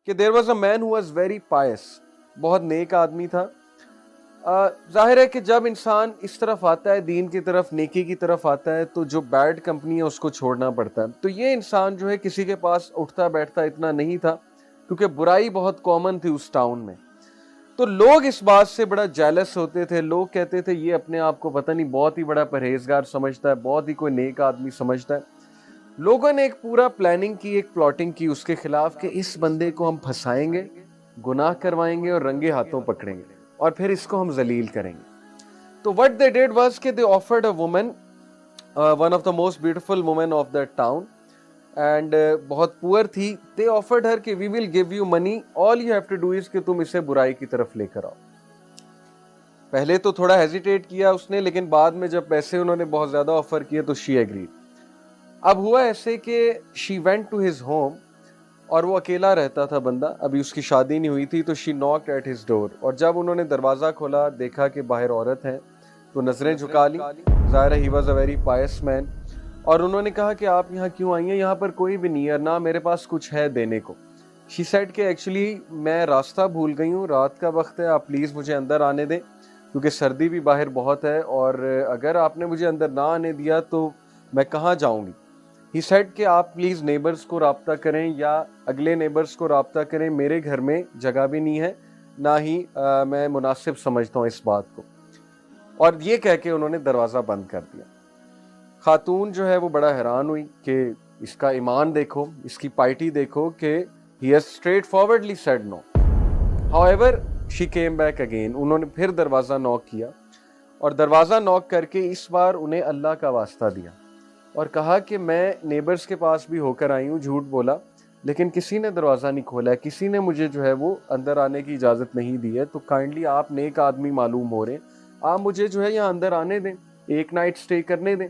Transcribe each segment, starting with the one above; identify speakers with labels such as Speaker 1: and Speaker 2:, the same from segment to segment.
Speaker 1: کہ there was a man who was very pious, बहुत नेक आदमी था। जाहिर है कि जब इंसान इस तरफ आता है, दीन की तरफ, नेकी की तरफ आता है, तो जो बैड कंपनी है उसको छोड़ना पड़ता है। तो ये इंसान जो है किसी के पास उठता बैठता इतना नहीं था, क्योंकि बुराई बहुत कॉमन थी उस टाउन में। तो लोग इस बात से बड़ा जेलस होते थे। लोग कहते थे ये अपने आप को पता नहीं बहुत ही बड़ा परहेजगार समझता है, बहुत ही कोई नेक आदमी समझता है। लोगों ने एक पूरा प्लानिंग की, एक प्लॉटिंग की उसके खिलाफ कि इस बंदे को हम फंसाएंगे, गुनाह करवाएंगे और रंगे हाथों पकड़ेंगे और फिर इसको हम जलील करेंगे। तो व्हाट दे डिड वाज कि they offered a woman, one of the most beautiful women of that town, and बहुत पुअर थी। दे ऑफर्ड हर कि we will give you money, all you have to do is कि तुम इसे बुराई की तरफ लेकर आओ। पहले तो थोड़ा हेजिटेट किया उसने, लेकिन बाद में जब पैसे उन्होंने बहुत ज्यादा ऑफर किए तो शी एग्रीड। अब हुआ ऐसे कि she went to his home, और वो अकेला रहता था बंदा, अभी उसकी शादी नहीं हुई थी। तो she knocked at his door, और जब उन्होंने दरवाज़ा खोला देखा कि बाहर औरत है, तो नज़रें झुका ली। ज़ाहिर है he was a very Payas man. और उन्होंने कहा कि आप यहाँ क्यों आई हैं, यहाँ पर कोई भी नहीं है, ना मेरे पास कुछ है देने को। शी सेड कि एक्चुअली मैं रास्ता भूल गई हूँ, रात का वक्त है, आप प्लीज़ मुझे अंदर आने दें, क्योंकि सर्दी भी बाहर बहुत है, और अगर आपने मुझे अंदर ना आने दिया तो मैं कहाँ जाऊँगी। ही सेड कि आप प्लीज़ नेबर्स को राब्ता करें या अगले नेबर्स को राब्ता करें, मेरे घर में जगह भी नहीं है, ना ही मैं मुनासिब समझता हूँ इस बात को। और ये कह के उन्होंने दरवाज़ा बंद कर दिया। खातून जो है वो बड़ा हैरान हुई कि इसका ईमान देखो, इसकी पाइटी देखो कि he has straightforwardly said no. However she came back again, उन्होंने फिर दरवाज़ा नॉक किया, और दरवाज़ा नॉक करके इस बार उन्हें अल्लाह का वास्ता दिया और कहा कि मैं नेबर्स के पास भी होकर आई हूँ, झूठ बोला, लेकिन किसी ने दरवाज़ा नहीं खोला है, किसी ने मुझे जो है वो अंदर आने की इजाज़त नहीं दी है, तो काइंडली आप नेक आदमी मालूम हो रहे हैं, आप मुझे जो है यहाँ अंदर आने दें, एक नाइट स्टे करने दें।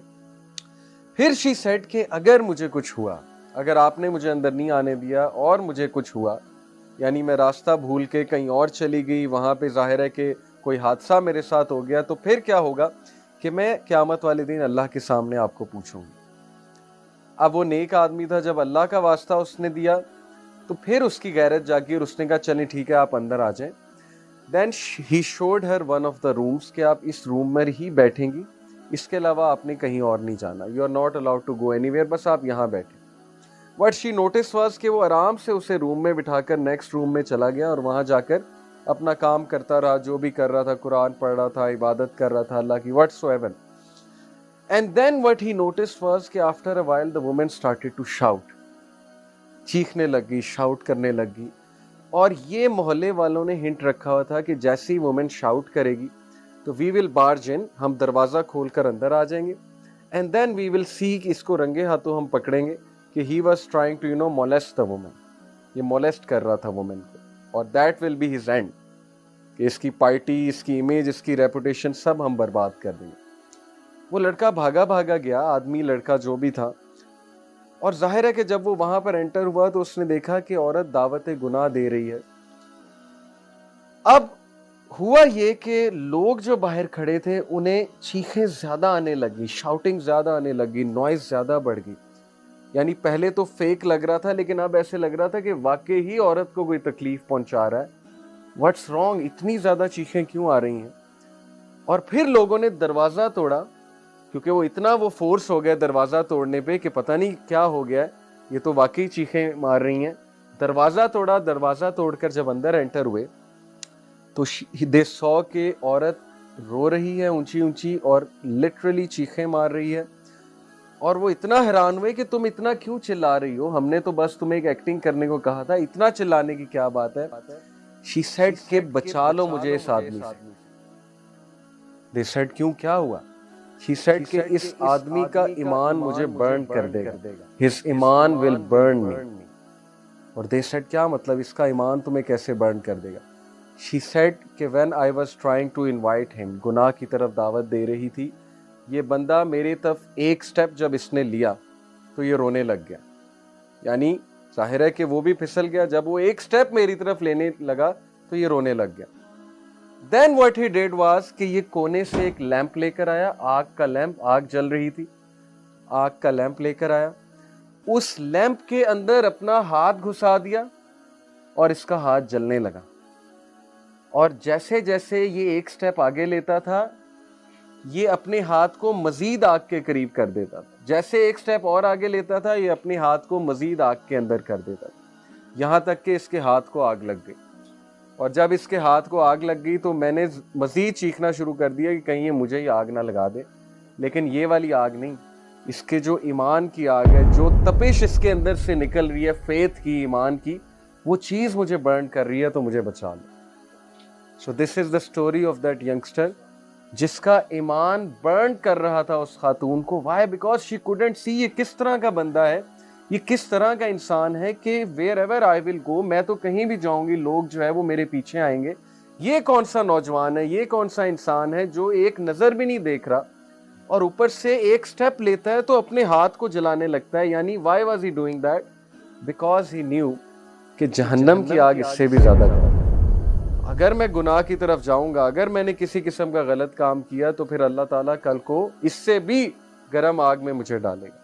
Speaker 1: फिर शी सेड कि अगर मुझे कुछ हुआ, अगर आपने मुझे अंदर नहीं आने दिया और मुझे कुछ हुआ, यानी मैं रास्ता भूल के कहीं और चली गई, वहाँ पे ज़ाहिर है कि कोई हादसा मेरे साथ हो गया, तो फिर क्या होगा कि मैं क़यामत वाले दिन अल्लाह के सामने आपको पूछूंगी। अब वो नेक आदमी था, जब अल्लाह का वास्ता उसने दिया तो फिर उसकी गैरत जागी और उसने कहा चलें ठीक है आप अंदर आ जाएं। Then he showed her one of the rooms कि आप इस रूम में ही बैठेंगी, इसके अलावा आपने कहीं और नहीं जाना, you are not allowed to go anywhere, बस आप यहाँ बैठे। व्हाट शी नोटिस वाज कि वो आराम से उसे रूम में बिठाकर नेक्स्ट रूम में चला गया और वहाँ जाकर अपना काम करता रहा, जो भी कर रहा था, कुरान पढ़ रहा था, इबादत कर रहा था अल्लाह की, whatsoever. And then what he noticed was कि after a while the woman started to shout, चीखने लगी, शाउट करने लगी। और ये मोहल्ले वालों ने हिंट रखा हुआ था कि जैसी वुमेन शाउट करेगी तो वी विल बार्ज इन, हम दरवाज़ा खोलकर अंदर आ जाएंगे, and then we will see कि इसको रंगे हाथों हम पकड़ेंगे कि he was trying to molest the women, ये मोलेस्ट कर रहा था वुमेन को, और that will be his end, कि इसकी पार्टी, इसकी इमेज, इसकी रेपुटेशन सब हम बर्बाद कर देंगे। वो लड़का भागा भागा गया, आदमी लड़का जो भी था, और जाहिर है कि जब वो वहां पर एंटर हुआ तो उसने देखा कि औरत दावत गुनाह दे रही है। अब हुआ ये कि लोग जो बाहर खड़े थे उन्हें चीखें ज्यादा आने लगी, शाउटिंग ज्यादा आने लगी, नॉइज ज्यादा बढ़ गई। यानी पहले तो फेक लग रहा था, लेकिन अब ऐसे लग रहा था कि वाकई ही औरत को कोई तकलीफ पहुंचा रहा है। व्हाट्स रॉन्ग, इतनी ज्यादा चीखें क्यों आ रही हैं। और फिर लोगों ने दरवाजा तोड़ा, क्योंकि वो इतना वो फोर्स हो गया दरवाज़ा तोड़ने पे कि पता नहीं क्या हो गया है, ये तो वाकई चीखें मार रही हैं। दरवाज़ा तोड़ा, दरवाज़ा तोड़कर जब अंदर एंटर हुए तो दे सॉ के औरत रो रही है ऊंची ऊंची और लिटरली चीखें मार रही है। और वो इतना हैरान हुए कि तुम इतना क्यों चिल्ला रही हो, हमने तो बस तुम्हें एक एक्टिंग करने को कहा था, इतना चिल्लाने की क्या बात है। शी सेड के बचा लो मुझे इस आदमी से। दे सेड क्यों, क्या हुआ। She said कि इस आदमी का ईमान मुझे बर्न कर देगा, His Iman will burn me। और they said क्या मतलब, इसका ईमान तुम्हें कैसे बर्न कर देगा। She said कि when I was trying to invite him, गुनाह की तरफ दावत दे रही थी, ये बंदा मेरी तरफ एक स्टेप जब इसने लिया तो ये रोने लग गया। यानी जाहिर है कि वो भी फिसल गया, जब वो एक स्टेप मेरी तरफ लेने लगा तो ये रोने लग गया। Then what he did was कि ये कोने से एक लैंप लेकर आया, आग का लैंप, आग जल रही थी, आग का लैंप लेकर आया, उस लैंप के अंदर अपना हाथ घुसा दिया اور اس کا ہاتھ جلنے لگا. اور جیسے جیسے یہ ایک سٹیپ آگے لیتا تھا یہ اپنے ہاتھ کو مزید آگ کے قریب کر دیتا تھا. جیسے ایک سٹیپ اور آگے لیتا تھا یہ اپنے ہاتھ کو مزید آگ کے اندر کر دیتا تھا, یہاں تک کہ اس کے ہاتھ کو آگ لگ گئی. اور جب اس کے ہاتھ کو آگ لگ گئی تو میں نے مزید چیخنا شروع کر دیا کہ کہیں یہ مجھے یہ آگ نہ لگا دے. لیکن یہ والی آگ نہیں, اس کے جو ایمان کی آگ ہے, جو تپش اس کے اندر سے نکل رہی ہے فیتھ کی, ایمان کی, وہ چیز مجھے برن کر رہی ہے, تو مجھے بچا لو. So this is the story of that youngster جس کا ایمان برن کر رہا تھا اس خاتون کو. Why? Because she couldn't see یہ کس طرح کا بندہ ہے, یہ کس طرح کا انسان ہے کہ ویئر ایور آئی ول گو, میں تو کہیں بھی جاؤں گی لوگ جو ہے وہ میرے پیچھے آئیں گے. یہ کون سا نوجوان ہے, یہ کون سا انسان ہے جو ایک نظر بھی نہیں دیکھ رہا اور اوپر سے ایک سٹیپ لیتا ہے تو اپنے ہاتھ کو جلانے لگتا ہے. یعنی Y was he doing that? Because he new کہ جہنم کی آگ اس سے بھی زیادہ گرم. اگر میں گناہ کی طرف جاؤں گا, اگر میں نے کسی قسم کا غلط کام کیا, تو پھر اللہ تعالیٰ کل کو اس سے بھی گرم آگ میں مجھے ڈالے گا.